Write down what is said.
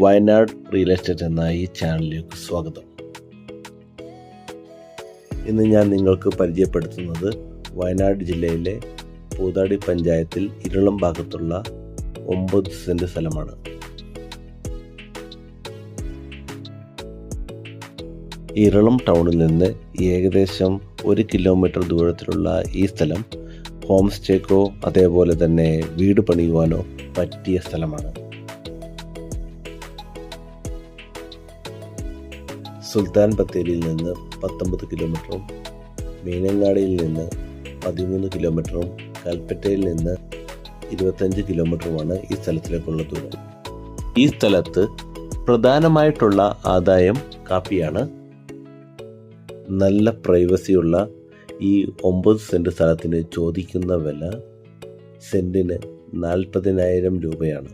Wayanad real estate എന്ന ഈ ചാനലിലേക്ക് സ്വാഗതം. ഇന്ന് ഞാൻ നിങ്ങൾക്ക് പരിചയപ്പെടുത്തുന്നത് വയനാട് ജില്ലയിലെ പൂതാടി പഞ്ചായത്തിൽ ഇരളം ഭാഗത്തുള്ള 9 സെന്റ് സ്ഥലമാണ്. ഇരളം ടൗണിൽ നിന്ന് ഏകദേശം 1 കിലോമീറ്റർ ദൂരത്തിലുള്ള ഈ സ്ഥലം ഹോം സ്റ്റേക്കോ അതേപോലെ തന്നെ വീട് പണിയുവാനോ പറ്റിയ സ്ഥലമാണ്. സുൽത്താൻ ബത്തേരിയിൽ നിന്ന് 19 കിലോമീറ്ററും മീനങ്ങാടിയിൽ നിന്ന് 13 കിലോമീറ്ററും കൽപ്പറ്റയിൽ നിന്ന് 25 കിലോമീറ്ററുമാണ് ഈ സ്ഥലത്തിലേക്കുള്ള ദൂരം. ഈ സ്ഥലത്ത് പ്രധാനമായിട്ടുള്ള ആദായം കാപ്പിയാണ്. നല്ല പ്രൈവസിയുള്ള ഈ 9 സെന്റ് സ്ഥലത്തിന് ചോദിക്കുന്ന വില സെന്റിന് 40,000 രൂപയാണ്.